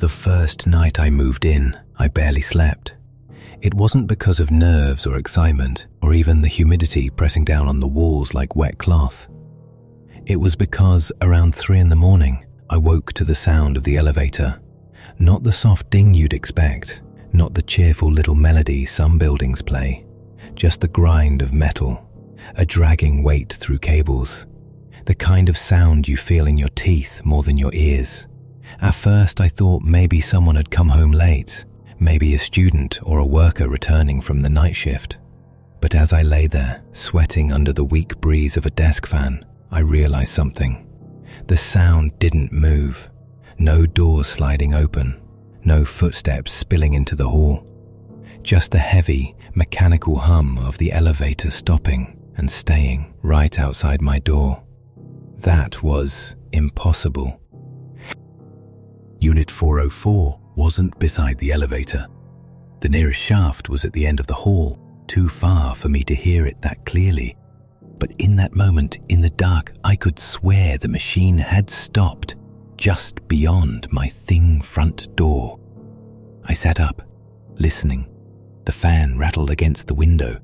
The first night I moved in, I barely slept. It wasn't because of nerves or excitement, or even the humidity pressing down on the walls like wet cloth. It was because around 3 a.m, I woke to the sound of the elevator. Not the soft ding you'd expect, not the cheerful little melody some buildings play, just the grind of metal, a dragging weight through cables, the kind of sound you feel in your teeth more than your ears. At first I thought maybe someone had come home late, maybe a student or a worker returning from the night shift. But as I lay there, sweating under the weak breeze of a desk fan, I realized something. The sound didn't move. No doors sliding open, no footsteps spilling into the hall. Just the heavy, mechanical hum of the elevator stopping and staying right outside my door. That was impossible. Unit 404 wasn't beside the elevator. The nearest shaft was at the end of the hall, too far for me to hear it that clearly. But in that moment, in the dark, I could swear the machine had stopped just beyond my thin front door. I sat up, listening. The fan rattled against the window.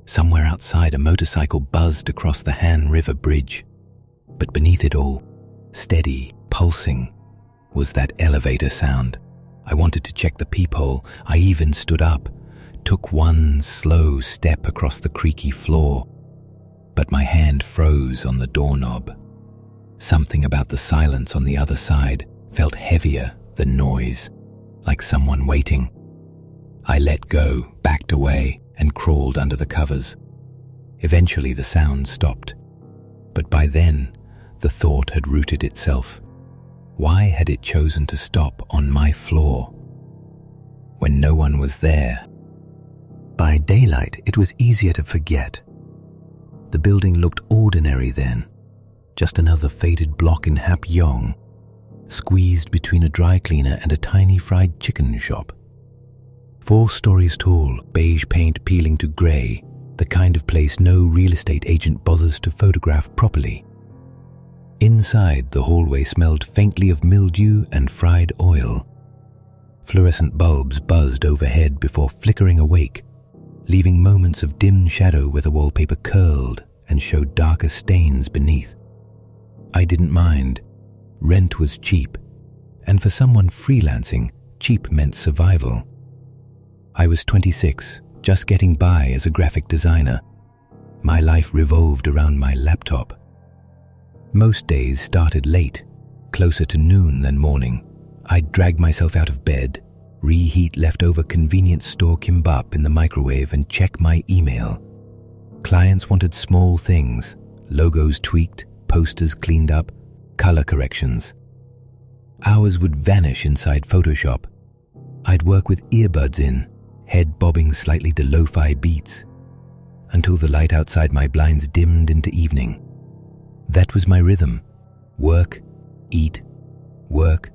Somewhere outside, a motorcycle buzzed across the Han River Bridge. But beneath it all, steady, pulsing, was that elevator sound. I wanted to check the peephole. I even stood up, took one slow step across the creaky floor. But my hand froze on the doorknob. Something about the silence on the other side felt heavier than noise, like someone waiting. I let go, backed away, and crawled under the covers. Eventually the sound stopped. But by then, the thought had rooted itself. Why had it chosen to stop on my floor when no one was there? By daylight, it was easier to forget. The building looked ordinary then, just another faded block in Hap Yong, squeezed between a dry cleaner and a tiny fried chicken shop. 4 stories tall, beige paint peeling to grey, the kind of place no real estate agent bothers to photograph properly. Inside, the hallway smelled faintly of mildew and fried oil. Fluorescent bulbs buzzed overhead before flickering awake, leaving moments of dim shadow where the wallpaper curled and showed darker stains beneath. I didn't mind. Rent was cheap, and for someone freelancing, cheap meant survival. I was 26, just getting by as a graphic designer. My life revolved around my laptop. Most days started late, closer to noon than morning. I'd drag myself out of bed, reheat leftover convenience store kimbap in the microwave and check my email. Clients wanted small things, logos tweaked, posters cleaned up, color corrections. Hours would vanish inside Photoshop. I'd work with earbuds in, head bobbing slightly to lo-fi beats, until the light outside my blinds dimmed into evening. That was my rhythm. Work, eat, work.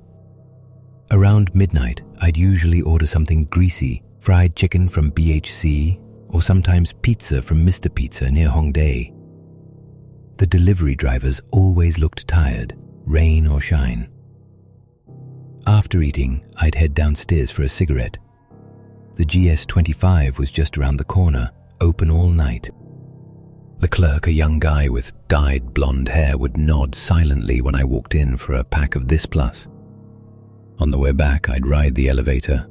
Around midnight, I'd usually order something greasy, fried chicken from BHC, or sometimes pizza from Mr. Pizza near Hongdae. The delivery drivers always looked tired, rain or shine. After eating, I'd head downstairs for a cigarette. The GS25 was just around the corner, open all night. The clerk, a young guy with dyed blonde hair, would nod silently when I walked in for a pack of This Plus. On the way back, I'd ride the elevator,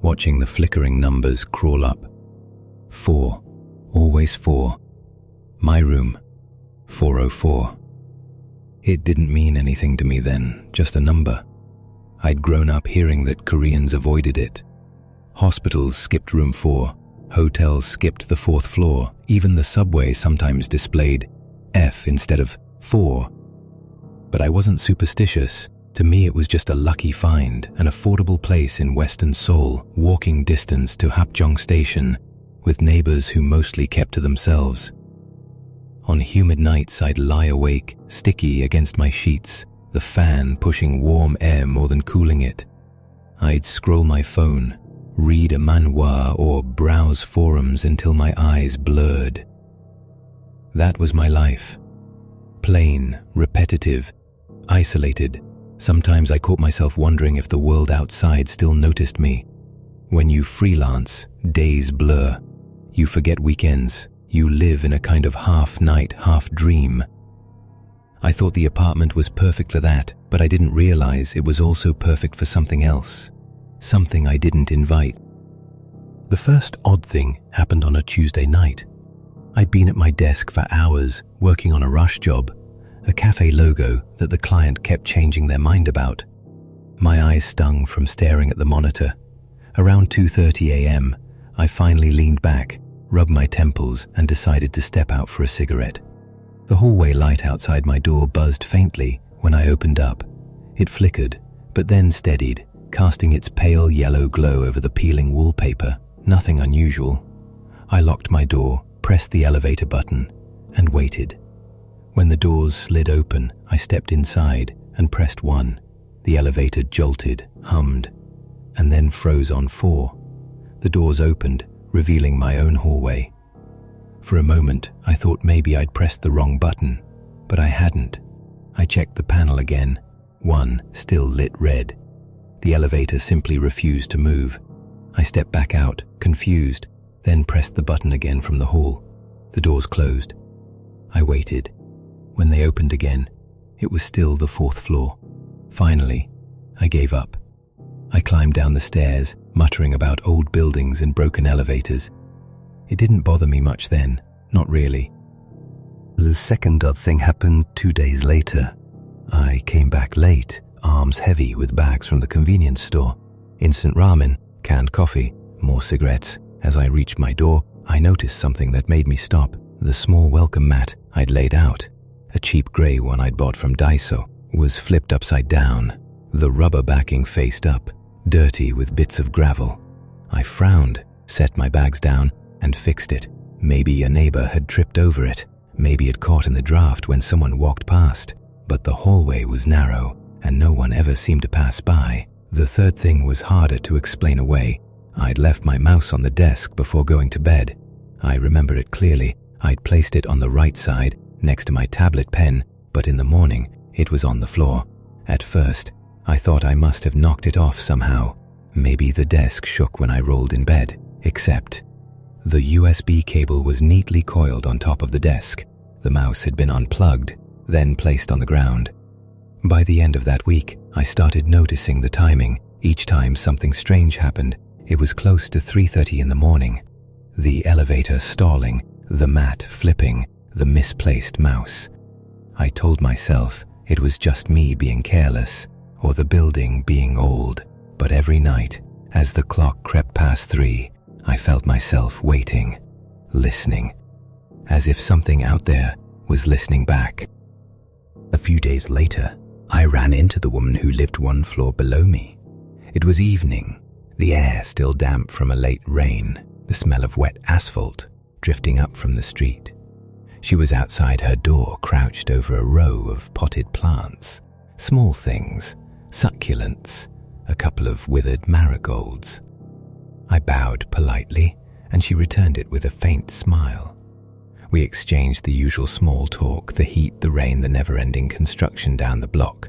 watching the flickering numbers crawl up. 4, always 4. My room, 404. It didn't mean anything to me then, just a number. I'd grown up hearing that Koreans avoided it. Hospitals skipped room 4. Hotels skipped the 4th floor. Even the subway sometimes displayed F instead of 4. But I wasn't superstitious. To me, it was just a lucky find, an affordable place in Western Seoul, walking distance to Hapjeong Station, with neighbors who mostly kept to themselves. On humid nights, I'd lie awake, sticky against my sheets, the fan pushing warm air more than cooling it. I'd scroll my phone, read a manhwa or browse forums until my eyes blurred. That was my life. Plain, repetitive, isolated, Sometimes I caught myself wondering if the world outside still noticed me. When you freelance, days blur. You forget weekends. You live in a kind of half-night, half-dream. I thought the apartment was perfect for that, but I didn't realize it was also perfect for something else. Something I didn't invite. The first odd thing happened on a Tuesday night. I'd been at my desk for hours, working on a rush job, a cafe logo that the client kept changing their mind about. My eyes stung from staring at the monitor. Around 2:30 a.m., I finally leaned back, rubbed my temples, and decided to step out for a cigarette. The hallway light outside my door buzzed faintly when I opened up. It flickered, but then steadied, casting its pale yellow glow over the peeling wallpaper. Nothing unusual. I locked my door, pressed the elevator button, and waited. When the doors slid open, I stepped inside and pressed 1. The elevator jolted, hummed, and then froze on 4. The doors opened, revealing my own hallway. For a moment, I thought maybe I'd pressed the wrong button, but I hadn't. I checked the panel again. 1 still lit red. The elevator simply refused to move. I stepped back out, confused, then pressed the button again from the hall. The doors closed. I waited. When they opened again, it was still the 4th floor. Finally, I gave up. I climbed down the stairs, muttering about old buildings and broken elevators. It didn't bother me much then, not really. The second odd thing happened 2 days later. I came back late, arms heavy with bags from the convenience store. Instant ramen, canned coffee, more cigarettes. As I reached my door, I noticed something that made me stop. The small welcome mat I'd laid out, a cheap grey one I'd bought from Daiso, was flipped upside down, the rubber backing faced up, dirty with bits of gravel. I frowned, set my bags down, and fixed it. Maybe a neighbor had tripped over it. Maybe it caught in the draft when someone walked past. But the hallway was narrow, and no one ever seemed to pass by. The third thing was harder to explain away. I'd left my mouse on the desk before going to bed. I remember it clearly. I'd placed it on the right side, next to my tablet pen, but in the morning, it was on the floor. At first, I thought I must have knocked it off somehow. Maybe the desk shook when I rolled in bed, except the USB cable was neatly coiled on top of the desk. The mouse had been unplugged, then placed on the ground. By the end of that week, I started noticing the timing. Each time something strange happened, it was close to 3:30 in the morning. The elevator stalling, the mat flipping, the misplaced mouse. I told myself it was just me being careless, or the building being old. But every night, as the clock crept past 3, I felt myself waiting, listening, as if something out there was listening back. A few days later, I ran into the woman who lived 1 floor below me. It was evening, the air still damp from a late rain, the smell of wet asphalt drifting up from the street. She was outside her door, crouched over a row of potted plants, small things, succulents, a couple of withered marigolds. I bowed politely, and she returned it with a faint smile. We exchanged the usual small talk, the heat, the rain, the never-ending construction down the block.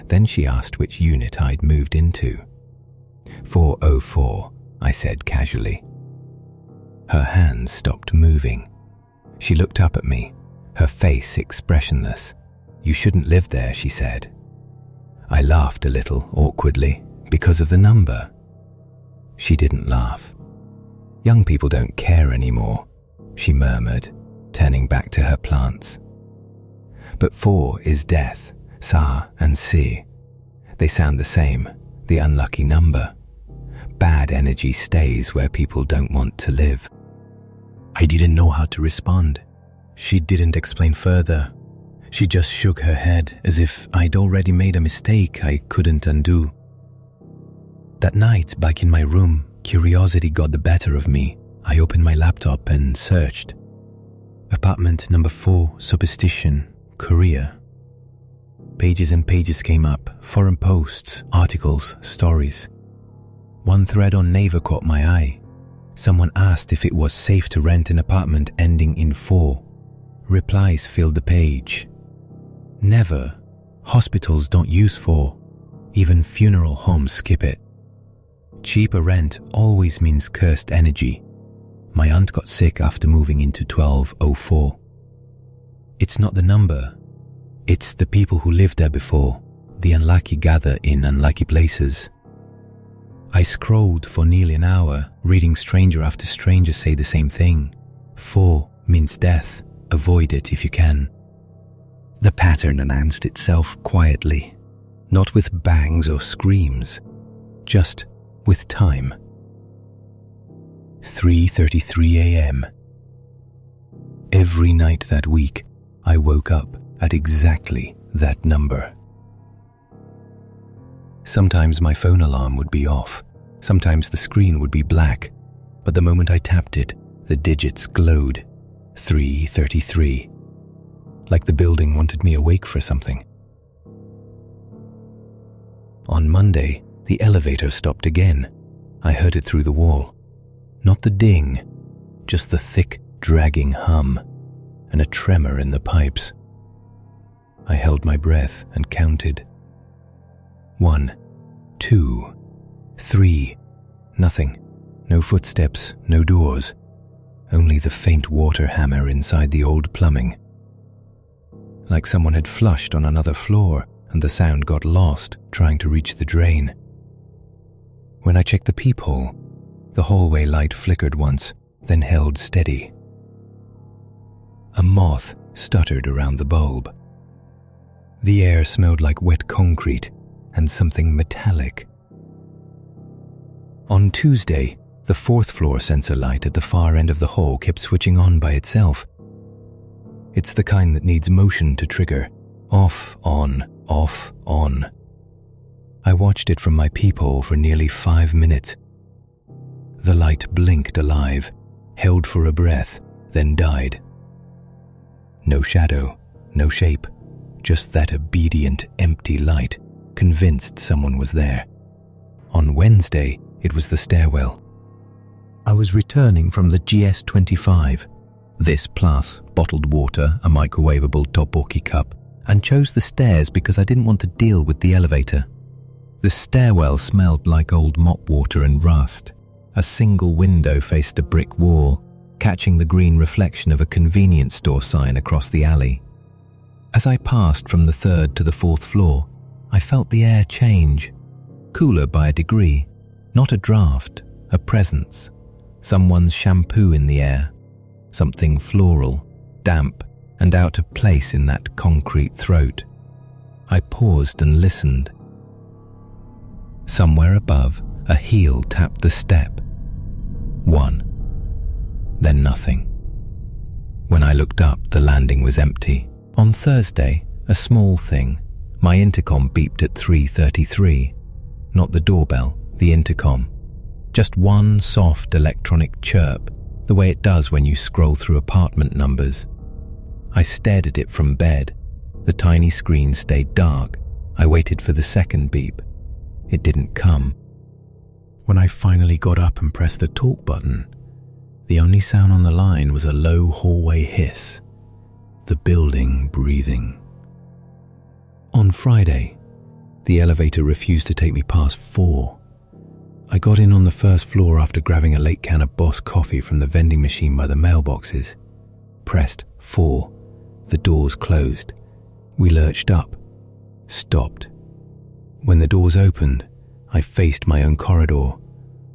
Then she asked which unit I'd moved into. 404, I said casually. Her hands stopped moving. She looked up at me, her face expressionless. You shouldn't live there, she said. I laughed a little awkwardly because of the number. She didn't laugh. Young people don't care anymore, she murmured, turning back to her plants. But 4 is death, Sa and Si. They sound the same, the unlucky number. Bad energy stays where people don't want to live. I didn't know how to respond. She didn't explain further. She just shook her head as if I'd already made a mistake I couldn't undo. That night, back in my room, curiosity got the better of me. I opened my laptop and searched. Apartment number 4, superstition, Korea. Pages and pages came up, forum posts, articles, stories. One thread on Naver caught my eye. Someone asked if it was safe to rent an apartment ending in 4. Replies filled the page. Never. Hospitals don't use 4. Even funeral homes skip it. Cheaper rent always means cursed energy. My aunt got sick after moving into 1204. It's not the number. It's the people who lived there before. The unlucky gather in unlucky places. I scrolled for nearly an hour, reading stranger after stranger say the same thing. 4 means death. Avoid it if you can. The pattern announced itself quietly, not with bangs or screams, just with time. 3:33 a.m. Every night that week, I woke up at exactly that number. Sometimes my phone alarm would be off, sometimes the screen would be black, but the moment I tapped it, the digits glowed. 3:33. Like the building wanted me awake for something. On Monday, the elevator stopped again. I heard it through the wall. Not the ding, just the thick, dragging hum, and a tremor in the pipes. I held my breath and counted. 1, 2, 3. Nothing. No footsteps, no doors. Only the faint water hammer inside the old plumbing. Like someone had flushed on another floor and the sound got lost trying to reach the drain. When I checked the peephole, the hallway light flickered once, then held steady. A moth stuttered around the bulb. The air smelled like wet concrete and something metallic. On Tuesday, the 4th floor sensor light at the far end of the hall kept switching on by itself. It's the kind that needs motion to trigger. Off, on, off, on. I watched it from my peephole for nearly 5 minutes. The light blinked alive, held for a breath, then died. No shadow, no shape, just that obedient, empty light, convinced someone was there. On Wednesday, it was the stairwell. I was returning from the GS25, this plus bottled water, a microwavable tteokbokki cup, and chose the stairs because I didn't want to deal with the elevator. The stairwell smelled like old mop water and rust. A single window faced a brick wall, catching the green reflection of a convenience store sign across the alley. As I passed from the 3rd to the 4th floor, I felt the air change, cooler by a degree, not a draft, a presence, someone's shampoo in the air, something floral, damp, and out of place in that concrete throat. I paused and listened. Somewhere above, a heel tapped the step. 1. Then nothing. When I looked up, the landing was empty. On Thursday, a small thing. My intercom beeped at 3:33. Not the doorbell, the intercom. Just one soft electronic chirp, the way it does when you scroll through apartment numbers. I stared at it from bed. The tiny screen stayed dark. I waited for the second beep. It didn't come. When I finally got up and pressed the talk button, the only sound on the line was a low hallway hiss. The building breathing. On Friday, the elevator refused to take me past 4. I got in on the 1st floor after grabbing a late can of Boss coffee from the vending machine by the mailboxes. Pressed 4. The doors closed. We lurched up. Stopped. When the doors opened, I faced my own corridor.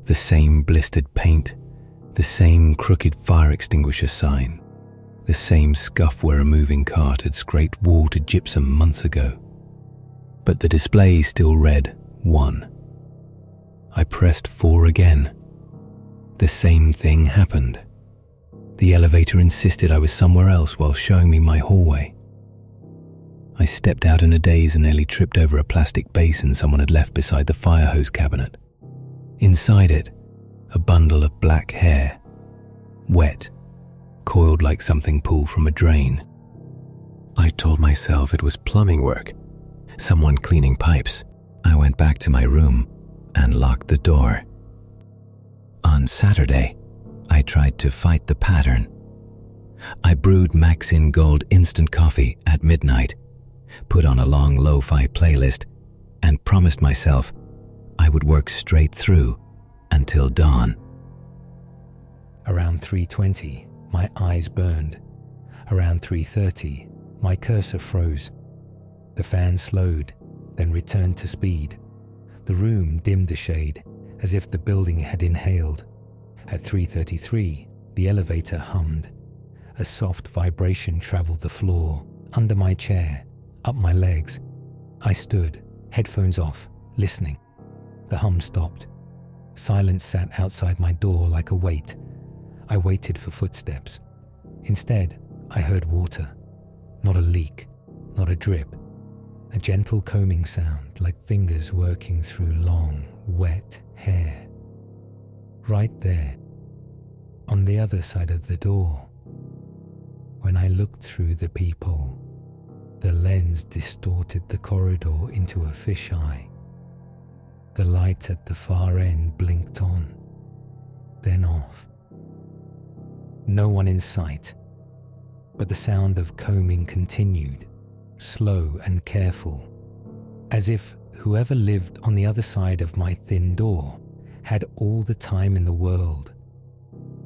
The same blistered paint. The same crooked fire extinguisher sign. The same scuff where a moving cart had scraped wall to gypsum months ago. But the display still read 1. I pressed 4 again. The same thing happened. The elevator insisted I was somewhere else while showing me my hallway. I stepped out in a daze and nearly tripped over a plastic basin someone had left beside the fire hose cabinet. Inside it, a bundle of black hair, wet, coiled like something pulled from a drain. I told myself it was plumbing work, someone cleaning pipes. I went back to my room and locked the door. On Saturday, I tried to fight the pattern. I brewed Maxine Gold instant coffee at midnight, put on a long lo-fi playlist, and promised myself I would work straight through until dawn. Around 3:20, my eyes burned. Around 3:30, my cursor froze. The fan slowed, then returned to speed. The room dimmed a shade, as if the building had inhaled. At 3:33, the elevator hummed. A soft vibration traveled the floor, under my chair, up my legs. I stood, headphones off, listening. The hum stopped. Silence sat outside my door like a weight. I waited for footsteps. Instead, I heard water. Not a leak, not a drip. A gentle combing sound like fingers working through long, wet hair. Right there, on the other side of the door. When I looked through the peephole, the lens distorted the corridor into a fisheye. The light at the far end blinked on, then off. No one in sight, but the sound of combing continued, slow and careful, as if whoever lived on the other side of my thin door had all the time in the world.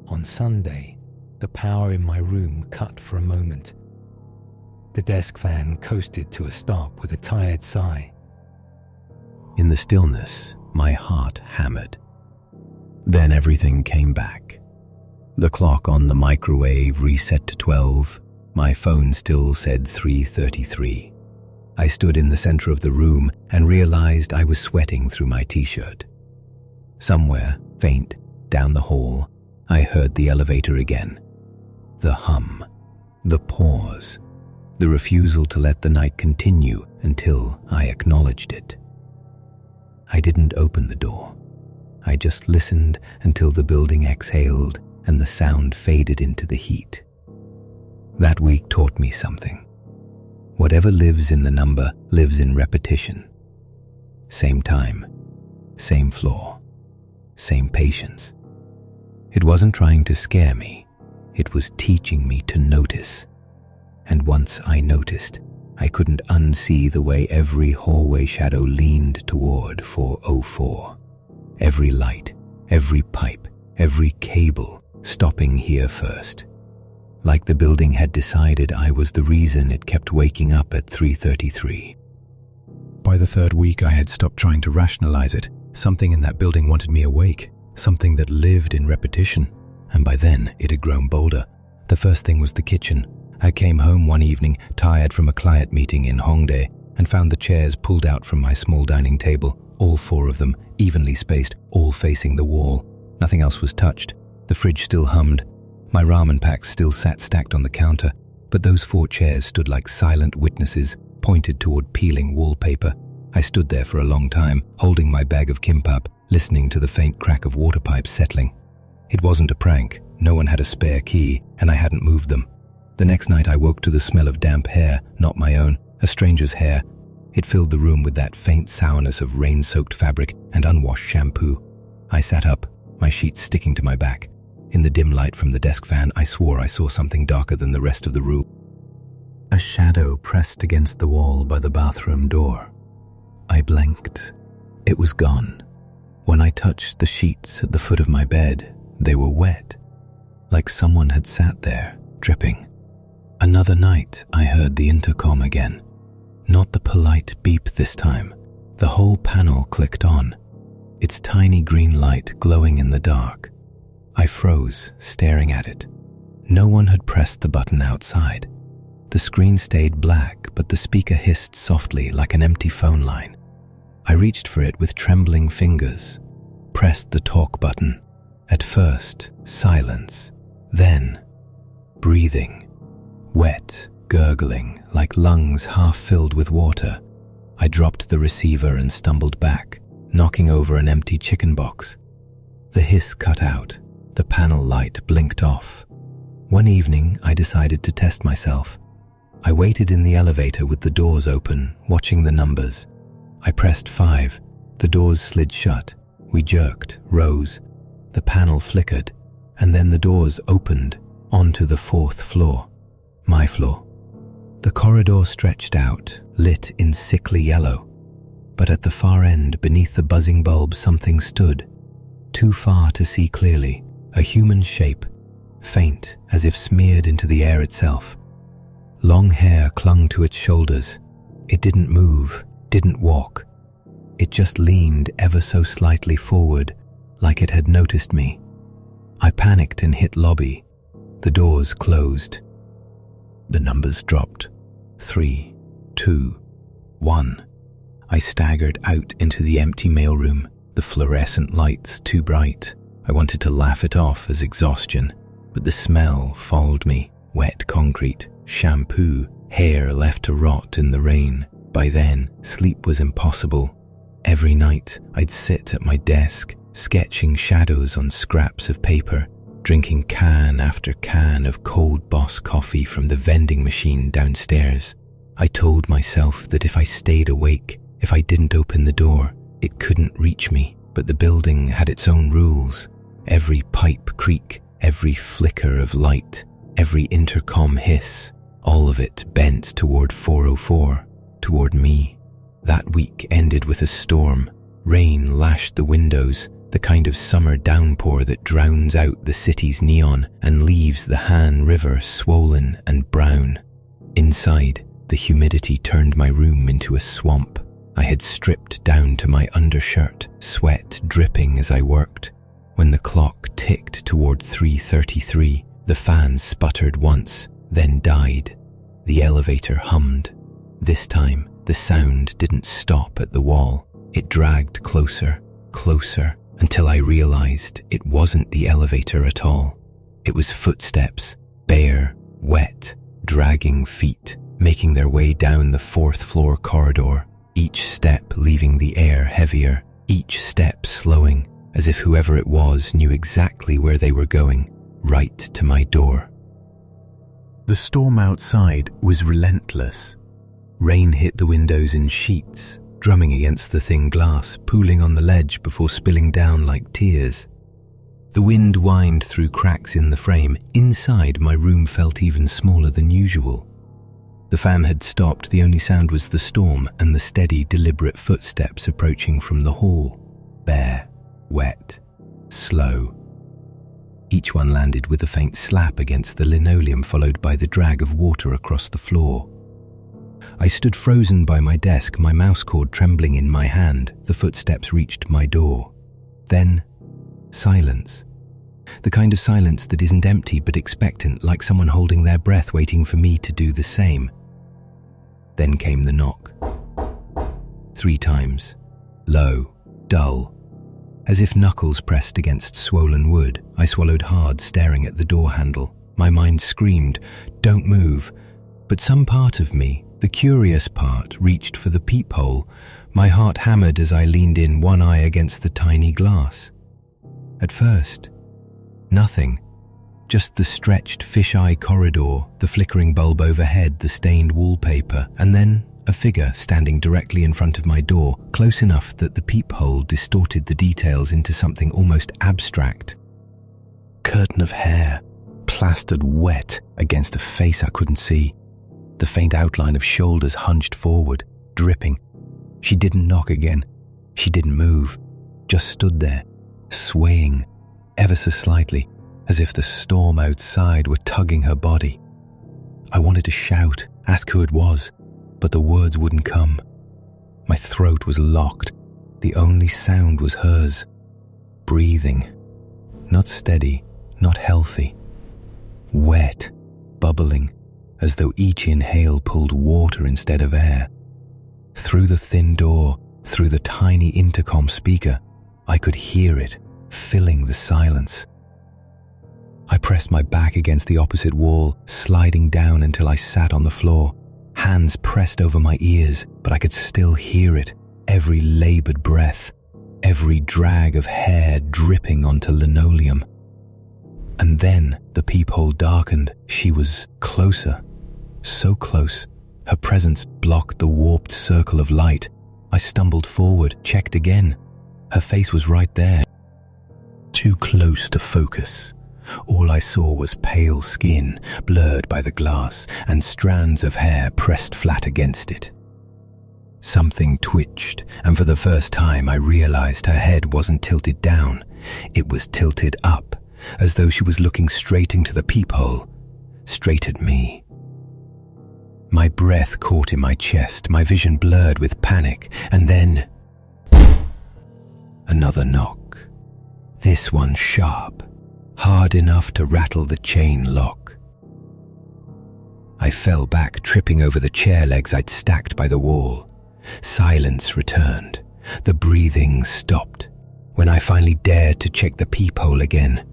On Sunday, the power in my room cut for a moment. The desk fan coasted to a stop with a tired sigh. In the stillness, my heart hammered. Then everything came back. The clock on the microwave reset to 12. My phone still said 3:33. I stood in the center of the room and realized I was sweating through my t-shirt. Somewhere, faint, down the hall, I heard the elevator again. The hum, the pause, the refusal to let the night continue until I acknowledged it. I didn't open the door. I just listened until the building exhaled and the sound faded into the heat. That week taught me something. Whatever lives in the number lives in repetition. Same time, same floor, same patience. It wasn't trying to scare me. It was teaching me to notice. And once I noticed, I couldn't unsee the way every hallway shadow leaned toward 404. Every light, every pipe, every cable stopping here first. Like the building had decided I was the reason it kept waking up at 3:33. By the third week, I had stopped trying to rationalize it. Something in that building wanted me awake, something that lived in repetition. And by then, it had grown bolder. The first thing was the kitchen. I came home one evening, tired from a client meeting in Hongdae, and found the chairs pulled out from my small dining table, all 4 of them, evenly spaced, all facing the wall. Nothing else was touched. The fridge still hummed. My ramen packs still sat stacked on the counter, but those 4 chairs stood like silent witnesses, pointed toward peeling wallpaper. I stood there for a long time, holding my bag of kimbap, listening to the faint crack of water pipes settling. It wasn't a prank. No one had a spare key, and I hadn't moved them. The next night I woke to the smell of damp hair, not my own, a stranger's hair. It filled the room with that faint sourness of rain-soaked fabric and unwashed shampoo. I sat up, my sheets sticking to my back. In the dim light from the desk fan, I swore I saw something darker than the rest of the room. A shadow pressed against the wall by the bathroom door. I blinked. It was gone. When I touched the sheets at the foot of my bed, they were wet, like someone had sat there, dripping. Another night, I heard the intercom again. Not the polite beep this time. The whole panel clicked on, its tiny green light glowing in the dark. I froze, staring at it. No one had pressed the button outside. The screen stayed black, but the speaker hissed softly like an empty phone line. I reached for it with trembling fingers, pressed the talk button. At first, silence. Then, breathing. Wet, gurgling, like lungs half filled with water. I dropped the receiver and stumbled back, knocking over an empty chicken box. The hiss cut out. The panel light blinked off. One evening, I decided to test myself. I waited in the elevator with the doors open, watching the numbers. I pressed 5. The doors slid shut. We jerked, rose. The panel flickered, and then the doors opened onto the 4th floor. My floor. The corridor stretched out, lit in sickly yellow. But at the far end, beneath the buzzing bulb, something stood, too far to see clearly, a human shape, faint as if smeared into the air itself. Long hair clung to its shoulders. It didn't move, didn't walk. It just leaned ever so slightly forward, like it had noticed me. I panicked and hit lobby. The doors closed. The numbers dropped. 3, 2, 1. I staggered out into the empty mailroom, the fluorescent lights too bright. I wanted to laugh it off as exhaustion, but the smell followed me. Wet concrete, shampoo, hair left to rot in the rain. By then, sleep was impossible. Every night, I'd sit at my desk, sketching shadows on scraps of paper, drinking can after can of cold Boss coffee from the vending machine downstairs. I told myself that if I stayed awake, if I didn't open the door, it couldn't reach me. But the building had its own rules. Every pipe creak, every flicker of light, every intercom hiss, all of it bent toward 404, toward me. That week ended with a storm. Rain lashed the windows, the kind of summer downpour that drowns out the city's neon and leaves the Han River swollen and brown. Inside, the humidity turned my room into a swamp. I had stripped down to my undershirt, sweat dripping as I worked. When the clock ticked toward 3:33, the fan sputtered once, then died. The elevator hummed. This time, the sound didn't stop at the wall. It dragged closer, closer, until I realized it wasn't the elevator at all. It was footsteps, bare, wet, dragging feet, making their way down the 4th floor corridor, each step leaving the air heavier, each step slowing, as if whoever it was knew exactly where they were going, right to my door. The storm outside was relentless. Rain hit the windows in sheets, drumming against the thin glass, pooling on the ledge before spilling down like tears. The wind whined through cracks in the frame. Inside, my room felt even smaller than usual. The fan had stopped. The only sound was the storm and the steady, deliberate footsteps approaching from the hall. Bare, wet, slow. Each one landed with a faint slap against the linoleum, followed by the drag of water across the floor. I stood frozen by my desk, my mouse cord trembling in my hand. The footsteps reached my door. Then, silence. The kind of silence that isn't empty but expectant, like someone holding their breath waiting for me to do the same. Then came the knock. 3 times. Low, dull. As if knuckles pressed against swollen wood, I swallowed hard, staring at the door handle. My mind screamed, "Don't move." But some part of me, the curious part, reached for the peephole. My heart hammered as I leaned in, one eye against the tiny glass. At first, nothing. Just the stretched fisheye corridor, the flickering bulb overhead, the stained wallpaper, and then a figure standing directly in front of my door, close enough that the peephole distorted the details into something almost abstract. Curtain of hair, plastered wet against a face I couldn't see. The faint outline of shoulders hunched forward, dripping. She didn't knock again. She didn't move, just stood there, swaying, ever so slightly, as if the storm outside were tugging her body. I wanted to shout, ask who it was, but the words wouldn't come. My throat was locked. The only sound was hers. Breathing. Not steady, not healthy. Wet, bubbling, as though each inhale pulled water instead of air. Through the thin door, through the tiny intercom speaker, I could hear it, filling the silence. I pressed my back against the opposite wall, sliding down until I sat on the floor. Hands pressed over my ears, but I could still hear it, every labored breath, every drag of hair dripping onto linoleum. And then the peephole darkened. She was closer, so close. Her presence blocked the warped circle of light. I stumbled forward, checked again. Her face was right there. Too close to focus. All I saw was pale skin, blurred by the glass, and strands of hair pressed flat against it. Something twitched, and for the first time I realized her head wasn't tilted down. It was tilted up, as though she was looking straight into the peephole, straight at me. My breath caught in my chest, my vision blurred with panic, and then another knock. This one sharp, hard enough to rattle the chain lock. I fell back, tripping over the chair legs I'd stacked by the wall. Silence returned. The breathing stopped. When I finally dared to check the peephole again,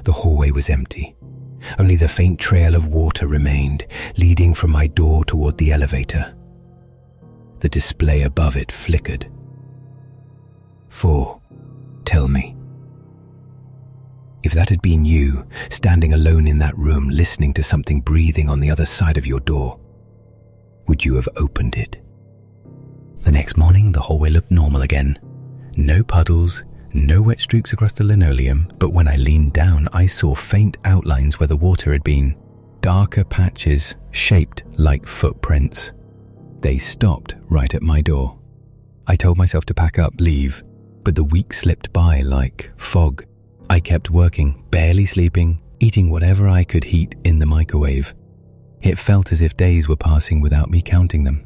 the hallway was empty. Only the faint trail of water remained, leading from my door toward the elevator. The display above it flickered. 4. Tell me. If that had been you, standing alone in that room, listening to something breathing on the other side of your door, would you have opened it? The next morning, the hallway looked normal again. No puddles, no wet streaks across the linoleum, but when I leaned down, I saw faint outlines where the water had been. Darker patches, shaped like footprints. They stopped right at my door. I told myself to pack up, leave, but the week slipped by like fog. I kept working, barely sleeping, eating whatever I could heat in the microwave. It felt as if days were passing without me counting them.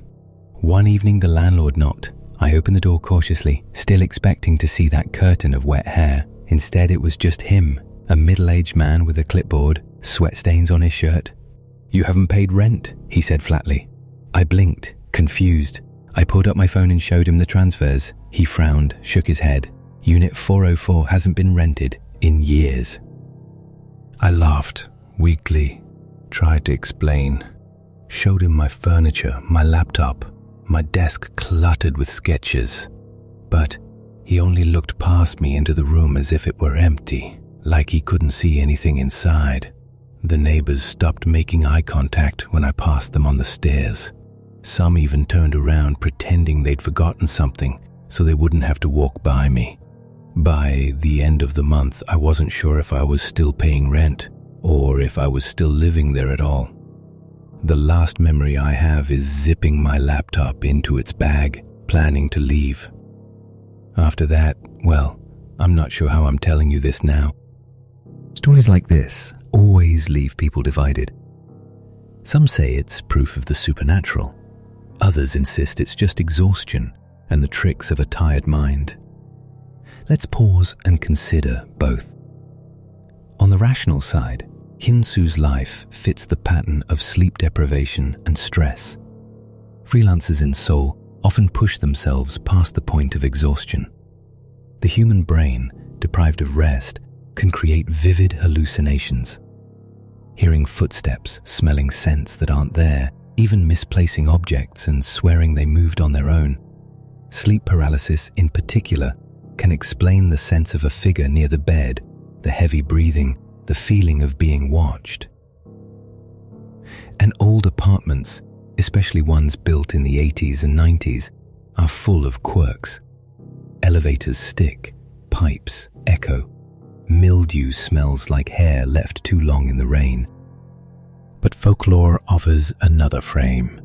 One evening the landlord knocked. I opened the door cautiously, still expecting to see that curtain of wet hair. Instead it was just him, a middle-aged man with a clipboard, sweat stains on his shirt. "You haven't paid rent," he said flatly. I blinked, confused. I pulled up my phone and showed him the transfers. He frowned, shook his head. Unit 404 hasn't been rented in years. I laughed, weakly, tried to explain. Showed him my furniture, my laptop, my desk cluttered with sketches. But he only looked past me into the room as if it were empty, like he couldn't see anything inside. The neighbors stopped making eye contact when I passed them on the stairs. Some even turned around pretending they'd forgotten something so they wouldn't have to walk by me. By the end of the month, I wasn't sure if I was still paying rent or if I was still living there at all. The last memory I have is zipping my laptop into its bag, planning to leave. After that, well, I'm not sure how I'm telling you this now. Stories like this always leave people divided. Some say it's proof of the supernatural. Others insist it's just exhaustion and the tricks of a tired mind. Let's pause and consider both. On the rational side, Hinsu's life fits the pattern of sleep deprivation and stress. Freelancers in Seoul often push themselves past the point of exhaustion. The human brain, deprived of rest, can create vivid hallucinations. Hearing footsteps, smelling scents that aren't there, even misplacing objects and swearing they moved on their own. Sleep paralysis, in particular, can explain the sense of a figure near the bed, the heavy breathing, the feeling of being watched. And old apartments, especially ones built in the 80s and 90s, are full of quirks. Elevators stick, pipes echo, mildew smells like hair left too long in the rain. But folklore offers another frame.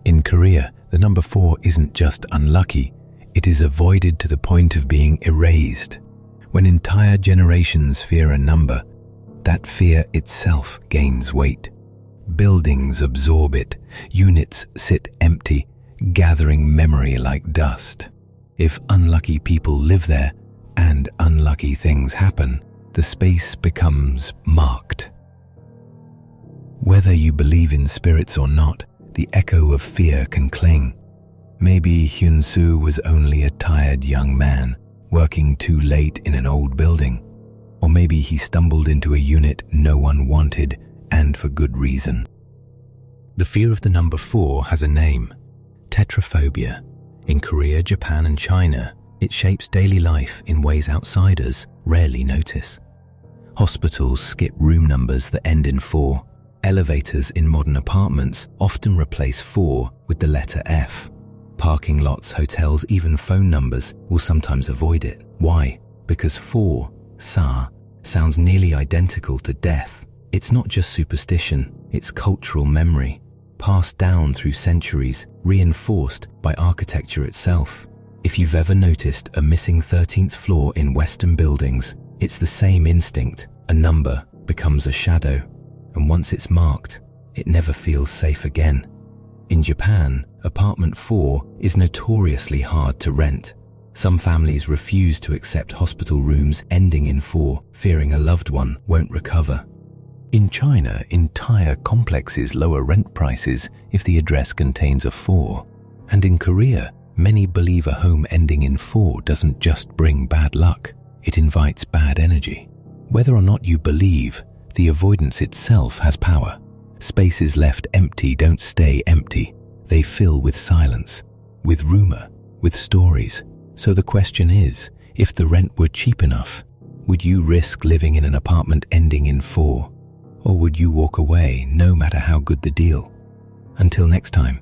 In Korea, the number 4 isn't just unlucky, it is avoided to the point of being erased. When entire generations fear a number, that fear itself gains weight. Buildings absorb it, units sit empty, gathering memory like dust. If unlucky people live there, and unlucky things happen, the space becomes marked. Whether you believe in spirits or not, the echo of fear can cling. Maybe Hyun-soo was only a tired young man, working too late in an old building. Or maybe he stumbled into a unit no one wanted, and for good reason. The fear of the number 4 has a name: tetraphobia. In Korea, Japan, and China, it shapes daily life in ways outsiders rarely notice. Hospitals skip room numbers that end in 4. Elevators in modern apartments often replace 4 with the letter F. Parking lots, hotels, even phone numbers will sometimes avoid it. Why? Because 4, sa, sounds nearly identical to death. It's not just superstition, it's cultural memory, passed down through centuries, reinforced by architecture itself. If you've ever noticed a missing 13th floor in Western buildings, it's the same instinct. A number becomes a shadow, and once it's marked, it never feels safe again. In Japan, apartment 4 is notoriously hard to rent. Some families refuse to accept hospital rooms ending in 4, fearing a loved one won't recover. In China, entire complexes lower rent prices if the address contains a 4. And in Korea, many believe a home ending in 4 doesn't just bring bad luck, it invites bad energy. Whether or not you believe, the avoidance itself has power. Spaces left empty don't stay empty. They fill with silence, with rumor, with stories. So the question is, if the rent were cheap enough, would you risk living in an apartment ending in 4? Or would you walk away no matter how good the deal? Until next time.